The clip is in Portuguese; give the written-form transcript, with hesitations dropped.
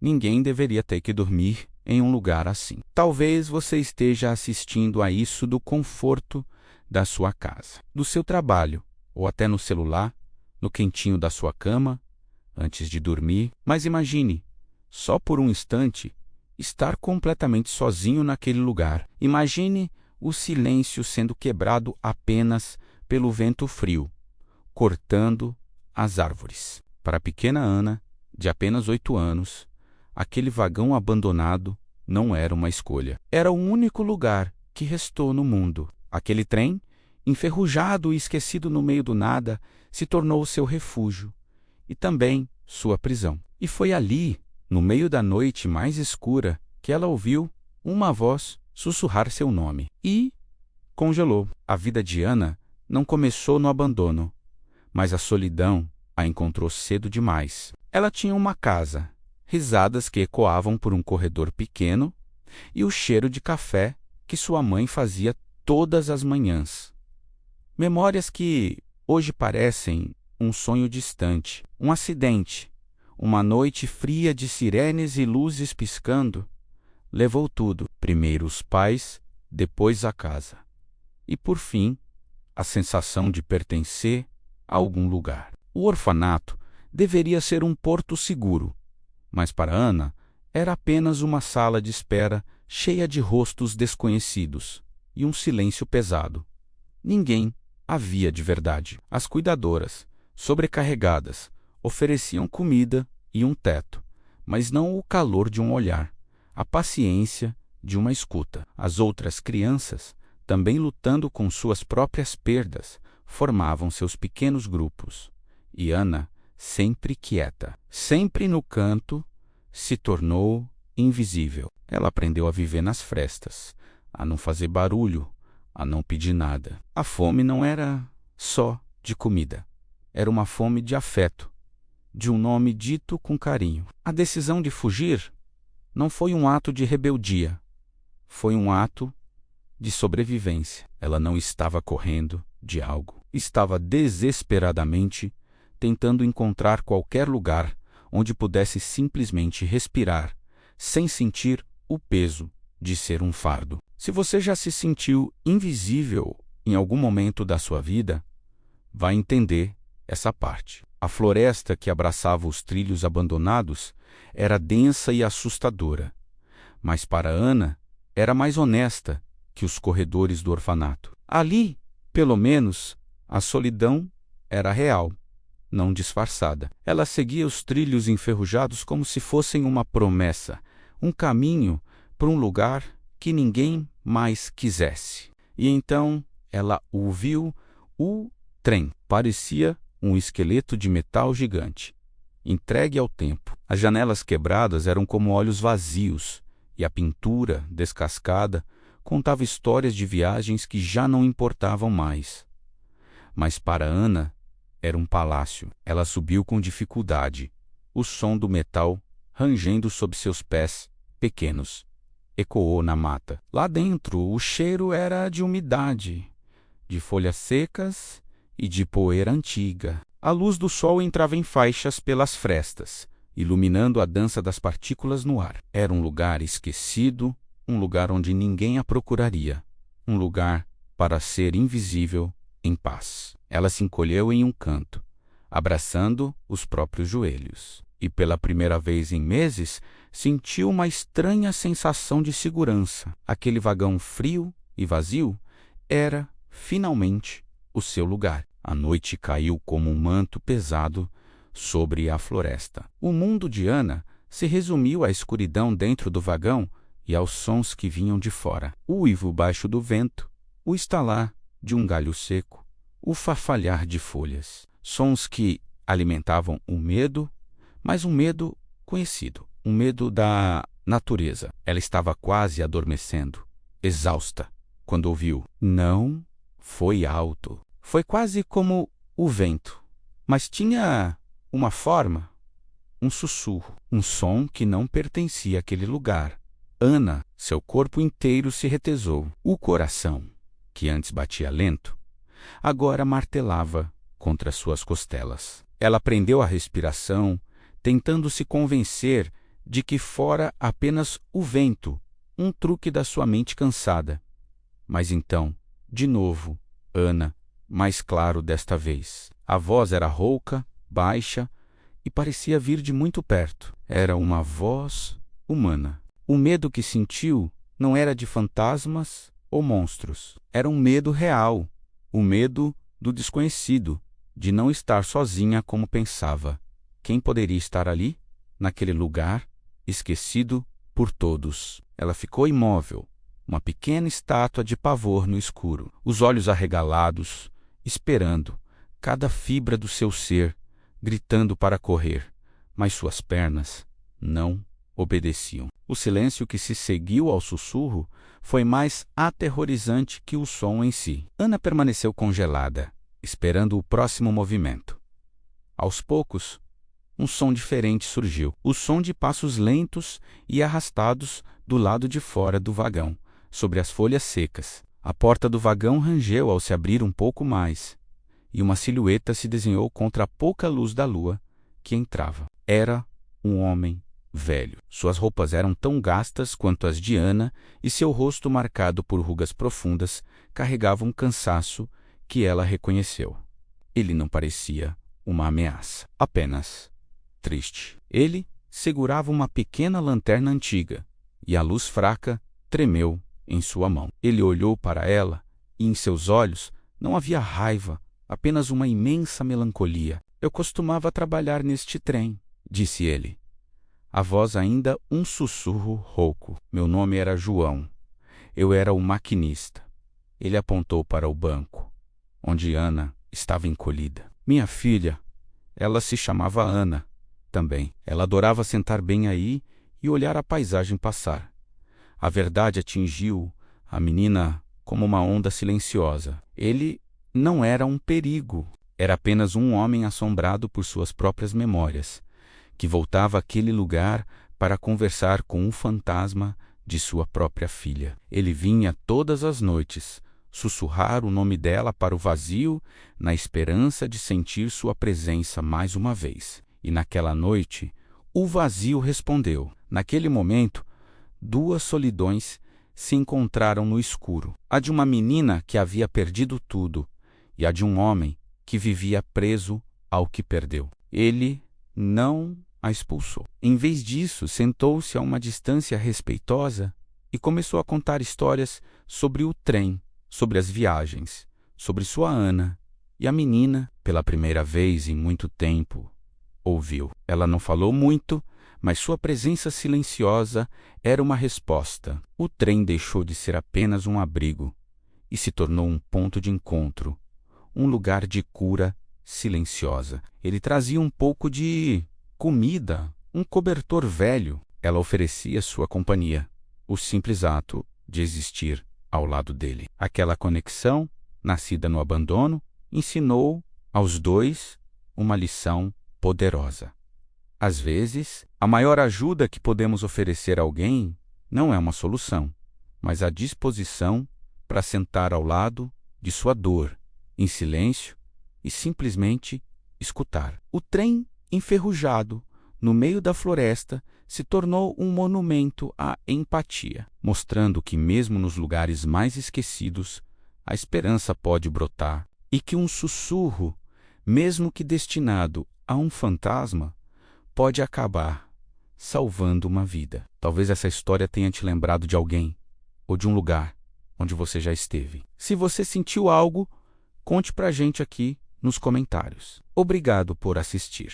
Ninguém deveria ter que dormir em um lugar assim. Talvez você esteja assistindo a isso do conforto da sua casa, do seu trabalho, ou até no celular, no quentinho da sua cama, antes de dormir. Mas imagine, só por um instante, estar completamente sozinho naquele lugar. Imagine o silêncio sendo quebrado apenas pelo vento frio, cortando as árvores. Para a pequena Ana, de apenas 8 anos, aquele vagão abandonado não era uma escolha. Era o único lugar que restou no mundo. Aquele trem, enferrujado e esquecido no meio do nada, se tornou seu refúgio e também sua prisão. E foi ali, no meio da noite mais escura, que ela ouviu uma voz sussurrar seu nome e congelou. A vida de Ana não começou no abandono, mas a solidão a encontrou cedo demais. Ela tinha uma casa, risadas que ecoavam por um corredor pequeno e o cheiro de café que sua mãe fazia todas as manhãs. Memórias que hoje parecem um sonho distante, um acidente, uma noite fria de sirenes e luzes piscando, levou tudo. Primeiro os pais, depois a casa. E por fim, a sensação de pertencer a algum lugar. O orfanato deveria ser um porto seguro, mas para Ana era apenas uma sala de espera cheia de rostos desconhecidos e um silêncio pesado. Ninguém havia de verdade. As cuidadoras, sobrecarregadas, ofereciam comida e um teto, mas não o calor de um olhar, a paciência de uma escuta. As outras crianças, também lutando com suas próprias perdas, formavam seus pequenos grupos. E Ana, sempre quieta, sempre no canto, se tornou invisível. Ela aprendeu a viver nas frestas, a não fazer barulho, a não pedir nada. A fome não era só de comida, era uma fome de afeto, de um nome dito com carinho. A decisão de fugir não foi um ato de rebeldia, foi um ato de sobrevivência. Ela não estava correndo de algo, estava desesperadamente tentando encontrar qualquer lugar onde pudesse simplesmente respirar, sem sentir o peso de ser um fardo. Se você já se sentiu invisível em algum momento da sua vida, vai entender essa parte. A floresta que abraçava os trilhos abandonados era densa e assustadora, mas para Ana era mais honesta que os corredores do orfanato. Ali, pelo menos, a solidão era real, não disfarçada. Ela seguia os trilhos enferrujados como se fossem uma promessa, um caminho para um lugar que ninguém mais quisesse. E então ela ouviu o trem. Parecia um esqueleto de metal gigante, entregue ao tempo. As janelas quebradas eram como olhos vazios, e a pintura, descascada, contava histórias de viagens que já não importavam mais. Mas para Ana, era um palácio. Ela subiu com dificuldade. O som do metal, rangendo sob seus pés pequenos, ecoou na mata. Lá dentro, o cheiro era de umidade, de folhas secas e de poeira antiga. A luz do sol entrava em faixas pelas frestas, iluminando a dança das partículas no ar. Era um lugar esquecido, um lugar onde ninguém a procuraria, um lugar para ser invisível em paz. Ela se encolheu em um canto, abraçando os próprios joelhos, e pela primeira vez em meses sentiu uma estranha sensação de segurança. Aquele vagão frio e vazio era, finalmente, o seu lugar. A noite caiu como um manto pesado sobre a floresta. O mundo de Ana se resumiu à escuridão dentro do vagão e aos sons que vinham de fora. O uivo baixo do vento, o estalar de um galho seco, o farfalhar de folhas. Sons que alimentavam o medo, mas um medo conhecido, um medo da natureza. Ela estava quase adormecendo, exausta, quando ouviu. Não foi alto. Foi quase como o vento, mas tinha uma forma, um sussurro, um som que não pertencia àquele lugar. Ana, seu corpo inteiro se retesou. O coração, que antes batia lento, agora martelava contra suas costelas. Ela prendeu a respiração, tentando se convencer de que fora apenas o vento, um truque da sua mente cansada. Mas então, de novo, Ana, mais claro desta vez. A voz era rouca, baixa e parecia vir de muito perto. Era uma voz humana. O medo que sentiu não era de fantasmas ou monstros. Era um medo real, o medo do desconhecido, de não estar sozinha como pensava. Quem poderia estar ali, naquele lugar, esquecido por todos? Ela ficou imóvel, uma pequena estátua de pavor no escuro, os olhos arregalados, esperando, cada fibra do seu ser, gritando para correr, mas suas pernas não obedeciam. O silêncio que se seguiu ao sussurro foi mais aterrorizante que o som em si. Ana permaneceu congelada, esperando o próximo movimento. Aos poucos, um som diferente surgiu. O som de passos lentos e arrastados do lado de fora do vagão, sobre as folhas secas. A porta do vagão rangeu ao se abrir um pouco mais, e uma silhueta se desenhou contra a pouca luz da lua que entrava. Era um homem velho. Suas roupas eram tão gastas quanto as de Ana e seu rosto, marcado por rugas profundas, carregava um cansaço que ela reconheceu. Ele não parecia uma ameaça, apenas triste. Ele segurava uma pequena lanterna antiga e a luz fraca tremeu em sua mão. Ele olhou para ela e em seus olhos não havia raiva, apenas uma imensa melancolia. Eu costumava trabalhar neste trem, disse ele. A voz ainda um sussurro rouco. Meu nome era João. Eu era o maquinista. Ele apontou para o banco, onde Ana estava encolhida. Minha filha, ela se chamava Ana, também. Ela adorava sentar bem aí e olhar a paisagem passar. A verdade atingiu a menina como uma onda silenciosa. Ele não era um perigo. Era apenas um homem assombrado por suas próprias memórias, que voltava àquele lugar para conversar com um fantasma de sua própria filha. Ele vinha todas as noites, sussurrar o nome dela para o vazio, na esperança de sentir sua presença mais uma vez. E naquela noite, o vazio respondeu. Naquele momento, duas solidões se encontraram no escuro. A de uma menina que havia perdido tudo e a de um homem que vivia preso ao que perdeu. Ele não a expulsou. Em vez disso, sentou-se a uma distância respeitosa e começou a contar histórias sobre o trem, sobre as viagens, sobre sua Ana. E a menina, pela primeira vez em muito tempo, ouviu. Ela não falou muito, mas sua presença silenciosa era uma resposta. O trem deixou de ser apenas um abrigo e se tornou um ponto de encontro, um lugar de cura silenciosa. Ele trazia um pouco de comida, um cobertor velho. Ela oferecia sua companhia, o simples ato de existir ao lado dele. Aquela conexão, nascida no abandono, ensinou aos dois uma lição poderosa. Às vezes, a maior ajuda que podemos oferecer a alguém não é uma solução, mas a disposição para sentar ao lado de sua dor, em silêncio, e simplesmente escutar. O trem enferrujado, no meio da floresta, se tornou um monumento à empatia, mostrando que mesmo nos lugares mais esquecidos, a esperança pode brotar e que um sussurro, mesmo que destinado a um fantasma, pode acabar salvando uma vida. Talvez essa história tenha te lembrado de alguém ou de um lugar onde você já esteve. Se você sentiu algo, conte pra gente aqui nos comentários. Obrigado por assistir.